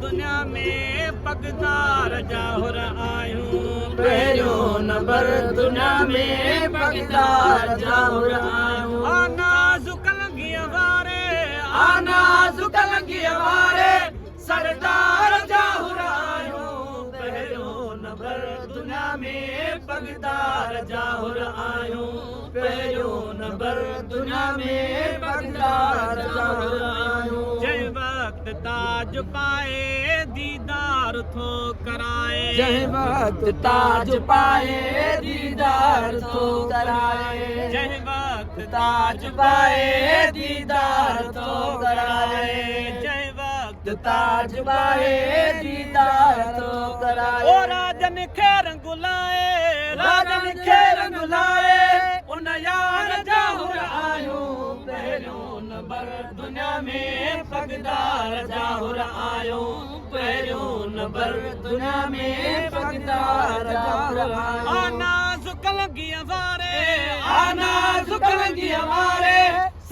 दुनिया में पगदार जाहुर आयूं पहिरियों नंबर दुनिया में पगदार जाहुर आयूं आना ज़ुकलंगीअ वारे आना ज़ुकलंगीअ वारे सरदार जाहुर आयूं पहिरियों नंबर दुनिया में पगदार जाहुर आयूं पहिरियों नंबर दुनिया में पगदार जाहुर आयूं जंहिं वक़्तु ताज पाए दीदार थो कराए जंहिं वक़्तु ताज पाए दीदार थो कराए जंहिं वक़्तु ताज पाए दीदार थो कराए जंहिं वक़्तु ताज पाए दीदार थो कराए ओ राजन खे रंग लाए राजन खे रंग लाए उन यार जाहुर आयूं पहिरियों नंबर दुनिया में पगदार जाहुर आयूं पहिरियों नंबर दुनिया में पगदार जाहुर आयूं आना ज़ुकलंगीअ वारे आना ज़ुकलंगीअ वारे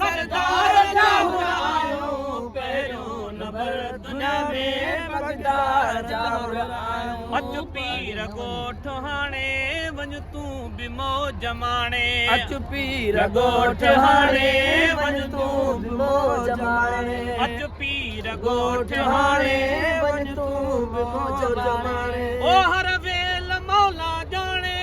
सरदार जाहुर आयूं पहिरियों नंबर दुनिया में पगदार जाहुर आयूं अचु पीर ॻोठ हाणे वञ तूं बि मौज माणे अचु पीर ॻोठ हाणे वञ तूं बि मौज माणे अचु पीर ॻोठ हाणे वञ तूं बि मौज माणे ओ हर वेल मौला ॼाणे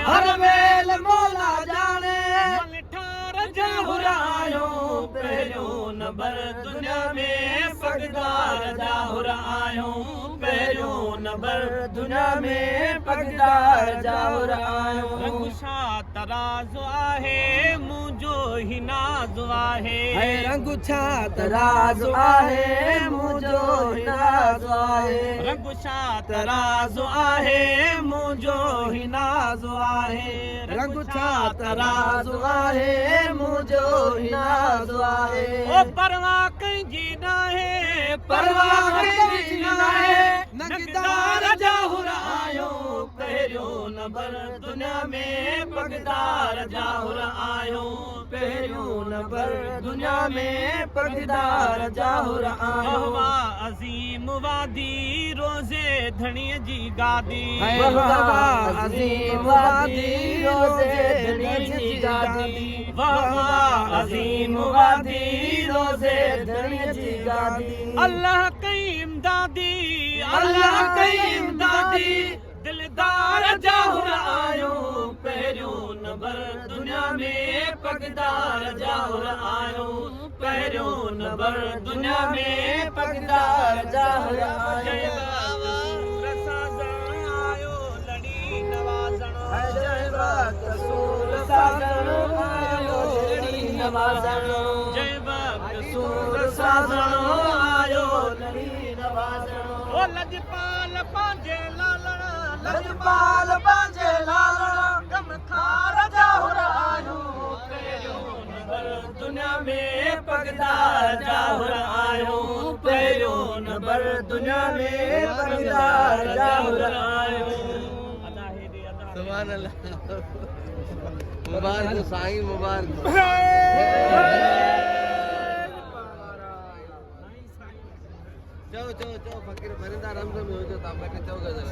हर वेल मौला ॼाणे मलठार जाहुर आयूं पहिरियों नंबर दुनिया में पगदार जाहुर आयूं पहिरियों नंबर दुनिया में पगदार जाहुर आयूं रंग छा तराज़ आहे मुंहिंजो ही नाज़ आहे रंग छा तराज़ आहे मुंहिंजो ही नाज़ आहे रंग छा तराज़ आहे मुंहिंजो ही नाज़ आहे रंग छा तराज़ आहे मुंहिंजो ही नाज़ आहे ओ परवाह कंहिंजी नाहे परवाह कंहिंजी नाहे नगदार जाहुर आयूं पहिरियों नंबर दुनिया में पगदार जाहुर आयूं पहिरियों नंबर दुनिया में पगदार जाहुर आयूं वाह अज़ीम वादी रोज़े धणीअ जी गादी वाह अज़ीम वादी रोज़े धणीअ जी गादी वाह अज़ीम वादी रोज़े धणीअ जी गादी अल्लाह कई इमदादी अल्लाह कई इमदादी दिलदार जाहुर आयूं पहिरियों नंबर दुनिया में पगदार जाहुर आयूं पहिरियों नंबर दुनिया में पगदार जाहुर आयूं आयो लड़ी नवाज़ण जय वक्त सूर साजण आयो लड़ी नवाज़ण जय वक्त सूर साजण आयो लड़ी नवाज़ण ओ लजपाल पंहिंजे लालण लजपाल पंहिंजे लालण गम खार जाहुर आयूं पहिरियों नंबर दुनिया में पगदार जाहुर आयूं पहिरियों नंबर दुनिया में पगदार जाहुर आयूं सुभान अल्लाह मुबारक साईं मुबारक चओ चओ चओ फ़कीर भरिंदा रमज़ में हुजो तव्हां ॿ टे चओ गज़ल